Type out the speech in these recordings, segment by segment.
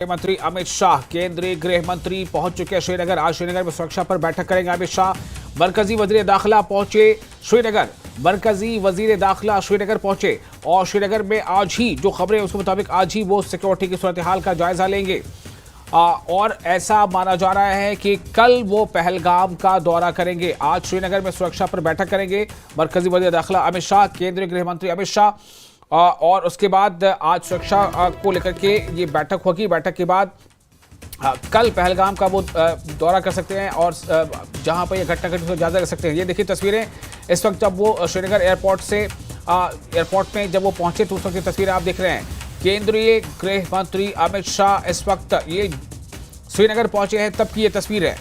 मंत्री अमित शाह केंद्रीय गृह मंत्री पहुंच चुके हैं श्रीनगर। आज श्रीनगर में सुरक्षा पर बैठक करेंगे अमित शाह। मरकजी वजीर दाखिला पहुंचे श्रीनगर। मरकजी वजीर दाखिला श्रीनगर पहुंचे और श्रीनगर में आज ही जो खबरें उसके मुताबिक आज ही वो सिक्योरिटी की सूरत हाल का जायजा लेंगे। और ऐसा माना जा रहा है कि कल वो पहलगाम का दौरा करेंगे। आज श्रीनगर में सुरक्षा पर बैठक करेंगे मरकजी वजीर दाखिला अमित शाह, केंद्रीय गृह मंत्री अमित शाह। और उसके बाद आज सुरक्षा को लेकर के ये बैठक होगी। बैठक के बाद कल पहलगाम का वो दौरा कर सकते हैं और जहां पर ये घटना घटी उसका जायजा ले सकते हैं। ये देखिए तस्वीरें इस वक्त जब वो श्रीनगर एयरपोर्ट में जब वो पहुंचे तो उस वक्त की तस्वीरें आप देख रहे हैं। केंद्रीय गृह मंत्री अमित शाह इस वक्त ये श्रीनगर पहुंचे हैं तब की ये तस्वीर है।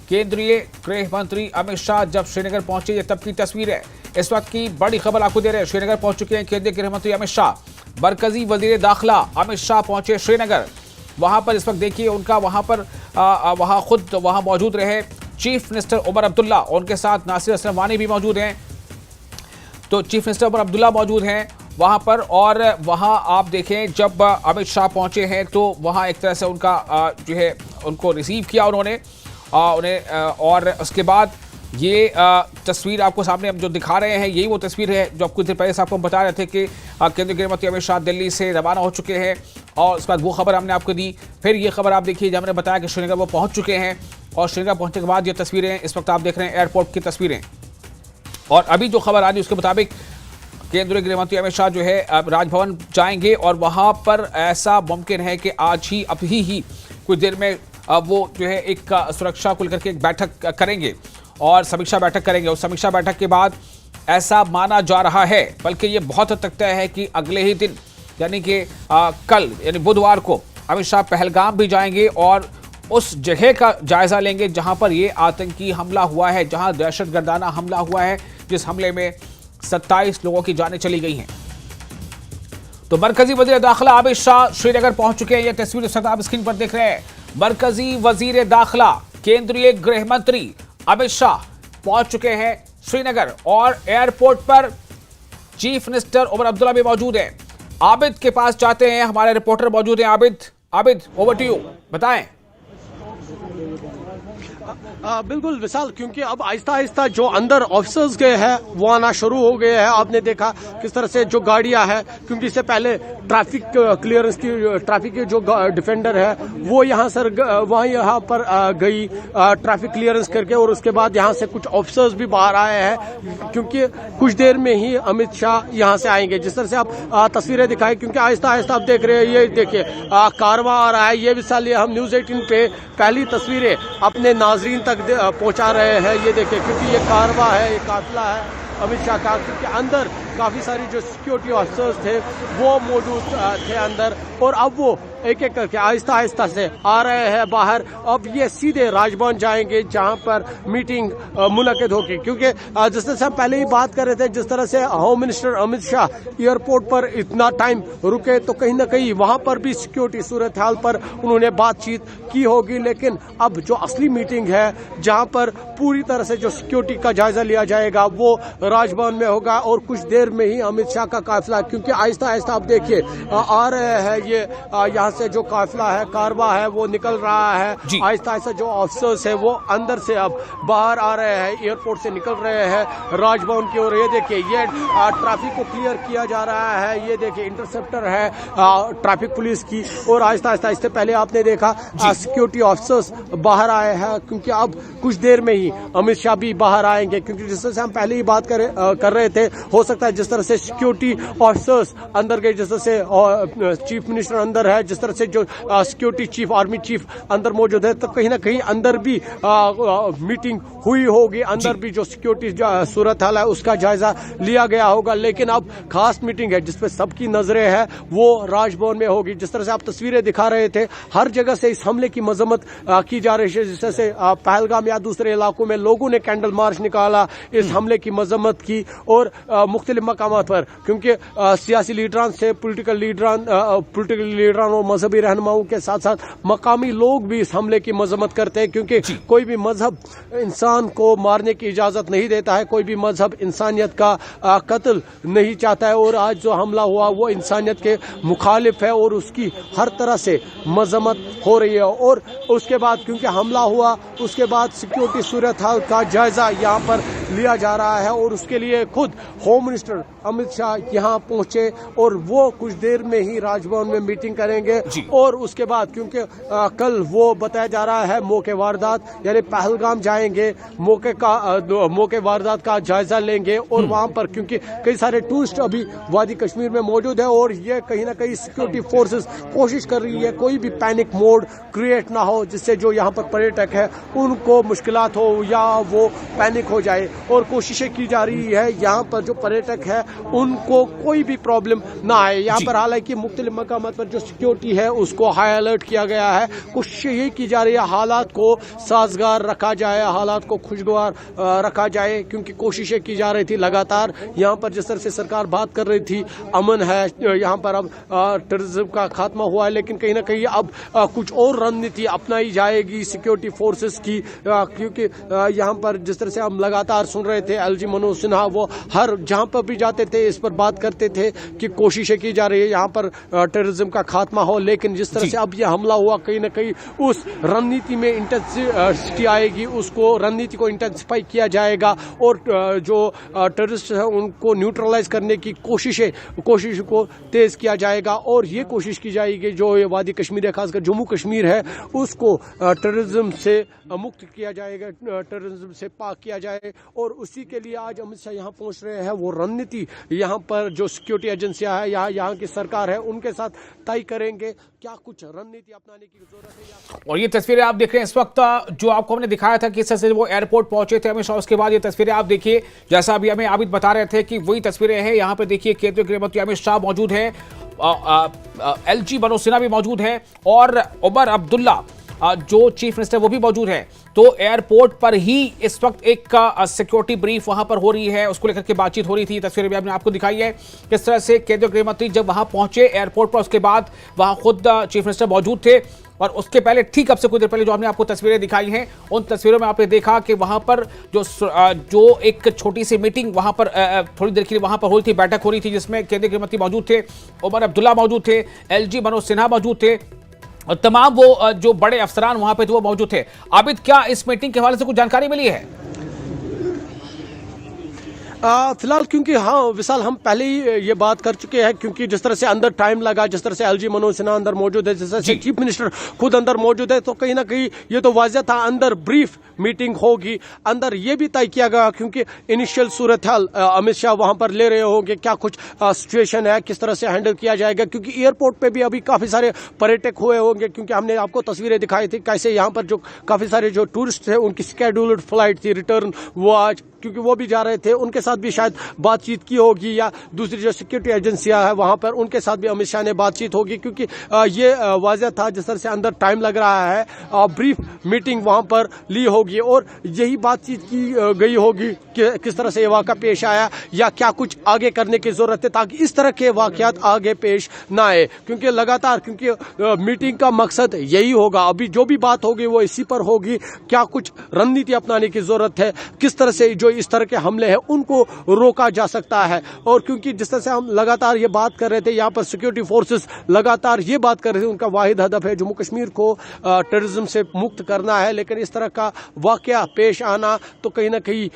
केंद्रीय गृह मंत्री अमित शाह जब श्रीनगर पहुंचे ये तब की तस्वीर है। इस वक्त की बड़ी खबर आपको दे रहे हैं। श्रीनगर पहुंच चुके हैं केंद्रीय गृह मंत्री अमित शाह। मरकजी वजीर दाखिला अमित शाह पहुंचे श्रीनगर। वहां पर इस वक्त देखिए उनका वहां मौजूद रहे चीफ मिनिस्टर उमर अब्दुल्ला। उनके साथ नासिर असलम वानी भी मौजूद हैं। तो चीफ मिनिस्टर उमर अब्दुल्ला मौजूद हैं वहां पर। और वहां आप देखें जब अमित शाह पहुंचे हैं तो वहां एक तरह से उनका जो है उनको रिसीव किया उन्होंने और उसके बाद ये तस्वीर आपको सामने हम जो दिखा रहे हैं यही वो तस्वीर है जो कुछ देर पहले से आपको हम बता रहे थे कि केंद्रीय गृह मंत्री अमित शाह दिल्ली से रवाना हो चुके हैं। और उसके बाद वो खबर हमने आपको दी। फिर ये खबर आप देखिए जब हमने बताया कि श्रीनगर वो पहुंच चुके हैं और श्रीनगर पहुंचने के बाद ये तस्वीरें इस वक्त आप देख रहे हैं एयरपोर्ट की तस्वीरें। और अभी जो खबर आ रही है उसके मुताबिक केंद्रीय गृह मंत्री अमित शाह जो है राजभवन जाएंगे और वहां पर ऐसा मुमकिन है कि आज ही अभी ही कुछ देर में वो जो है एक सुरक्षा को लेकर के एक बैठक करेंगे और समीक्षा बैठक करेंगे। उस समीक्षा बैठक के बाद ऐसा माना जा रहा है, बल्कि ये बहुत हद तक तय है कि अगले ही दिन यानी कि कल यानी बुधवार को अमित शाह पहलगाम भी जाएंगे और उस जगह का जायजा लेंगे जहां पर ये आतंकी हमला हुआ है, जहां दहशतगर्दाना हमला हुआ है, जिस हमले में 27 लोगों की जानें चली गई हैं। तो मरकजी वजीर दाखिला अमित शाह श्रीनगर पहुंच चुके हैं। यह तस्वीर इस वक्त आप स्क्रीन पर देख रहे हैं। मरकजी वजीर दाखिला केंद्रीय गृह मंत्री अमित शाह पहुंच चुके हैं श्रीनगर और एयरपोर्ट पर चीफ मिनिस्टर उमर अब्दुल्ला भी मौजूद हैं। आबिद के पास जाते हैं, हमारे रिपोर्टर मौजूद हैं। आबिद ओवर टू यू, बताएं। बिल्कुल विशाल, क्योंकि अब आहिस्ता आहिस्ता जो अंदर ऑफिसर्स गए हैं वो आना शुरू हो गए हैं। आपने देखा किस तरह से जो गाड़ियां हैं, क्योंकि इससे पहले ट्रैफिक क्लियरेंस की ट्रैफिक के जो डिफेंडर है वो यहाँ पर गई ट्रैफिक क्लियरेंस करके और उसके बाद यहाँ से कुछ ऑफिसर्स भी बाहर आए हैं क्योंकि कुछ देर में ही अमित शाह यहाँ से आएंगे। जिस तरह से आप तस्वीरें दिखाई, क्योंकि आहिस्ता आहिस्ता आप देख रहे हैं, ये देखिए कारवां आ रहा है। ये विशाल ये हम न्यूज 18 पे पहली तस्वीरें अपने नाजरीन तक पहुंचा रहे हैं। ये देखिए, क्योंकि ये कारवां है, ये काफिला है अमित शाह का, क्योंकि अंदर काफी सारी जो सिक्योरिटी ऑफिसर्स थे वो मौजूद थे अंदर और अब वो एक एक करके आहिस्ता आहिस्ता से आ रहे हैं बाहर। अब ये सीधे राजभवन जाएंगे जहां पर मीटिंग मुनक्किद होगी, क्योंकि जिस तरह से हम पहले ही बात कर रहे थे, जिस तरह से home minister Amit Shah airport पर इतना टाइम रुके तो कहीं ना कहीं वहां पर भी सिक्योरिटी सूरत हाल पर उन्होंने बातचीत की होगी। लेकिन अब जो असली मीटिंग है जहां पर पूरी तरह से जो सिक्योरिटी का जायजा लिया जाएगा वो राजभवन में होगा और कुछ देर में ही अमित शाह का काफिला, क्योंकि आहिस्ता आहिस्ता आप देखिए आ रहे हैं ये यहाँ से जो काफिला है कारवां है वो निकल रहा है। आहिस्ता आहिस्ता जो ऑफिसर्स है वो अंदर से अब बाहर आ रहे हैं, एयरपोर्ट से निकल रहे हैं राजभवन की ओर। ये देखिए ये ट्रैफिक को क्लियर किया जा रहा है। ये देखिए इंटरसेप्टर है ट्रैफिक पुलिस की और आहिस्ता आहिस्ता इससे पहले आपने देखा सिक्योरिटी ऑफिसर्स बाहर आए हैं, क्योंकि अब कुछ देर में ही अमित शाह भी बाहर आएंगे। क्योंकि जिस तरह से हम पहले ही बात कर रहे थे, हो सकता है जिस तरह से सिक्योरिटी ऑफिसर्स अंदर गए, जिस तरह से चीफ मिनिस्टर अंदर है, जिस तरह से जो सिक्योरिटी चीफ आर्मी चीफ अंदर मौजूद है, तो कहीं ना कहीं अंदर भी मीटिंग हुई होगी, अंदर भी जो सिक्योरिटी सूरत हाल है उसका जायजा लिया गया होगा। लेकिन अब खास मीटिंग है जिसपे सबकी नजरें हैं वो राजभवन में होगी। जिस तरह से आप तस्वीरें दिखा रहे थे, हर जगह से इस हमले की मजम्मत की जा रही है। जिस तरह से पहलगाम या दूसरे इलाकों में लोगों ने कैंडल मार्च निकाला, इस हमले की मजम्मत की और मुख्तलिफ मकामात पर, क्योंकि सियासी लीडरान से पोलिटिकल लीडरान और मजहबी रहनुमाओं के साथ साथ मकामी लोग भी इस हमले की मजम्मत करते हैं, क्योंकि कोई भी मजहब इंसान को मारने की इजाज़त नहीं देता है, कोई भी मजहब इंसानियत का कत्ल नहीं चाहता है। और आज जो हमला हुआ वो इंसानियत के मुखालिफ है और उसकी हर तरह से मजम्मत हो रही है। और उसके बाद क्योंकि हमला हुआ उसके बाद सिक्योरिटी सूरत हाल का जायजा यहाँ पर लिया जा रहा है और उसके लिए खुद होम मिनिस्टर अमित शाह यहाँ पहुंचे और वो कुछ देर में ही राजभवन में मीटिंग करेंगे। और उसके बाद क्योंकि कल वो बताया जा रहा है मौके वारदात यानी पहलगाम जाएंगे, मौके वारदात का जायजा लेंगे और वहां पर क्योंकि कई सारे टूरिस्ट अभी वादी कश्मीर में मौजूद है और ये कहीं ना कहीं सिक्योरिटी फोर्सेस कोशिश कर रही है कोई भी पैनिक मोड क्रिएट ना हो जिससे जो यहाँ पर पर्यटक है उनको मुश्किलात हो या वो पैनिक हो जाए। और कोशिशें की जा रही है यहाँ पर जो पर्यटक है उनको कोई भी प्रॉब्लम ना आए। यहाँ पर हालांकि मुख्तलिफ मकामात पर जो सिक्योरिटी है उसको हाई अलर्ट किया गया है। कोशिश यही की जा रही है हालात को साजगार रखा जाए, हालात को खुशगवार रखा जाए, क्योंकि कोशिशें की जा रही थी लगातार। यहाँ पर जिस तरह से सरकार बात कर रही थी अमन है, यहाँ पर अब टेररिज्म का खात्मा हुआ है, लेकिन कहीं ना कहीं अब कुछ और रणनीति अपनाई जाएगी सिक्योरिटी फोर्सेस की, क्योंकि यहाँ पर जिस तरह से हम लगातार सुन रहे थे एलजी मनोज सिन्हा वो हर जहाँ पर भी जाते थे इस पर बात करते थे कि कोशिशें की जा रही है यहाँ पर टेररिज्म का खात्मा हो। लेकिन जिस तरह से अब यह हमला हुआ कहीं ना कहीं उस रणनीति में इंटेंसिटी आएगी, उसको रणनीति को इंटेंसिफाई किया जाएगा और जो टेररिस्ट है उनको न्यूट्रलाइज करने की कोशिश को तेज किया जाएगा। और ये कोशिश की जाएगी जो ये वादी कश्मीर है खासकर जम्मू कश्मीर है उसको टेररिज्म से मुक्त किया जाएगा, टेररिज्म से पाक किया जाए। और उसी के लिए आज अमित शाह यहाँ पहुंच रहे हैं। वो रणनीति यहाँ पर जो सिक्योरिटी एजेंसियां है यहाँ की सरकार है उनके साथ तय करेंगे क्या कुछ रणनीति अपनाने की जरूरत है। और ये तस्वीरें आप देख रहे हैं इस वक्त जो आपको हमने दिखाया था किस तरह से वो एयरपोर्ट पहुंचे थे अमित शाह, उसके बाद ये तस्वीरें आप देखिए जैसा अभी हमें आबिद बता रहे थे कि वही तस्वीरें हैं। यहाँ पे देखिए केंद्रीय गृह मंत्री अमित शाह मौजूद है, एलजी मनोज सिन्हा भी मौजूद है और उमर अब्दुल्ला जो चीफ मिनिस्टर वो भी मौजूद है। तो एयरपोर्ट पर ही इस वक्त एक सिक्योरिटी ब्रीफ वहां पर हो रही है, उसको लेकर के बातचीत हो रही थी। तस्वीरें भी हमने आपको दिखाई है किस तरह से केंद्रीय गृह मंत्री जब वहां पहुंचे एयरपोर्ट पर, उसके बाद वहां खुद चीफ मिनिस्टर मौजूद थे। और उसके पहले ठीक अब से कुछ देर पहले जो हमने आपको तस्वीरें दिखाई हैं उन तस्वीरों में आपने देखा कि वहां पर जो एक छोटी सी मीटिंग वहां पर थोड़ी देर के लिए वहां पर हो रही थी, बैठक हो रही थी जिसमें केंद्रीय गृह मंत्री मौजूद थे, उमर अब्दुल्ला मौजूद थे, एलजी मनोज सिन्हा मौजूद थे और तमाम वो जो बड़े अफसरान वहां पे थे वो मौजूद थे। आबिद, क्या इस मीटिंग के हवाले से कुछ जानकारी मिली है? फिलहाल क्योंकि हाँ विशाल हम पहले ही ये बात कर चुके हैं, क्योंकि जिस तरह से अंदर टाइम लगा, जिस तरह से एलजी मनोज सिन्हा अंदर मौजूद है, जिस तरह से चीफ मिनिस्टर खुद अंदर मौजूद है, तो कहीं ना कहीं ये तो वाज़ेह था अंदर ब्रीफ मीटिंग होगी। अंदर ये भी तय किया गया क्योंकि इनिशियल सूरत हाल अमित शाह वहां पर ले रहे होंगे, क्या कुछ सिचुएशन है, किस तरह से हैंडल किया जाएगा, क्योंकि एयरपोर्ट पे भी अभी काफी सारे पर्यटक हुए होंगे, क्योंकि हमने आपको तस्वीरें दिखाई थी कैसे यहाँ पर जो काफी सारे जो टूरिस्ट थे उनकी स्केड्यूल्ड फ्लाइट थी रिटर्न, वो आज क्योंकि वो भी जा रहे थे उनके साथ भी शायद बातचीत की होगी, या दूसरी जो सिक्योरिटी एजेंसियां है वहां पर उनके साथ भी अमित शाह ने बातचीत होगी, क्योंकि ये वाज़ेह था जिस तरह से अंदर टाइम लग रहा है ब्रीफ मीटिंग वहां पर ली होगी और यही बातचीत की गई होगी कि किस तरह से ये वाक़ा पेश आया या क्या कुछ आगे करने की जरूरत है ताकि इस तरह के वाक़यात आगे पेश ना आए। क्योंकि लगातार क्योंकि मीटिंग का मकसद यही होगा, अभी जो भी बात होगी वो इसी पर होगी, क्या कुछ रणनीति अपनाने की जरूरत है, किस तरह से जो इस तरह के हमले हैं उनको रोका जा सकता है। और क्योंकि जिस तरह से हम लगातार ये बात कर रहे थे, यहाँ पर सिक्योरिटी फोर्सेस लगातार ये बात कर रहे थे, उनका वाहिद हदफ है जम्मू कश्मीर को टेररिज्म से मुक्त करना है, लेकिन इस तरह का वाकया पेश आना तो कहीं ना कहीं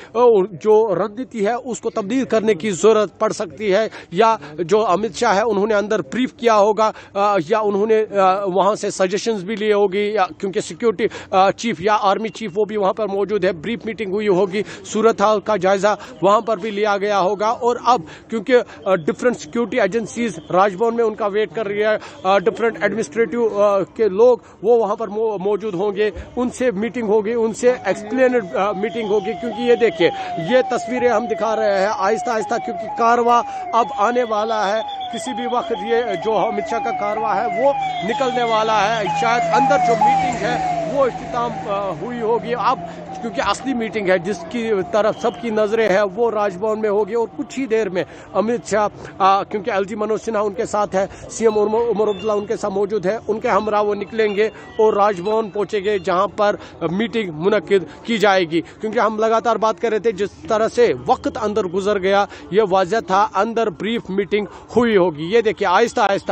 जो रणनीति है उसको तब्दील करने की जरूरत पड़ सकती है। या जो अमित शाह है उन्होंने अंदर ब्रीफ किया होगा या उन्होंने वहां से सजेशंस भी लिए होगी, या क्योंकि सिक्योरिटी चीफ या आर्मी चीफ वो भी वहां पर मौजूद है, ब्रीफ मीटिंग हुई होगी, सूरत हाल का जायजा वहां पर भी लिया गया होगा। और अब क्योंकि डिफरेंट सिक्योरिटी एजेंसीज राजभवन में उनका वेट कर रही है, डिफरेंट एडमिनिस्ट्रेटिव के लोग वो वहां पर मौजूद होंगे, उनसे मीटिंग होगी, उनसे एक्सप्लेनेड मीटिंग होगी। क्योंकि ये देखिए ये तस्वीरें हम दिखा रहे हैं आहिस्ता आहिस्ता, क्योंकि कारवा अब आने वाला है, किसी भी वक्त ये जो अमित शाह का कारवा है वो निकलने वाला है। शायद अंदर जो मीटिंग है वो वो इख्तिताम हुई होगी। अब क्योंकि असली मीटिंग है जिसकी तरफ सबकी नजरें हैं वो राजभवन में होगी, और कुछ ही देर में अमित शाह क्योंकि एलजी मनोज सिन्हा उनके साथ है, सीएम उमर अब्दुल्ला उनके साथ मौजूद है, उनके हमरा वो निकलेंगे और राजभवन पहुंचेंगे जहां पर मीटिंग मुनक्किद की जाएगी। क्योंकि हम लगातार बात कर रहे थे जिस तरह से वक्त अंदर गुजर गया, ये वाज़ह था अंदर ब्रीफ मीटिंग हुई होगी। ये देखिए आहिस्ता आहिस्ता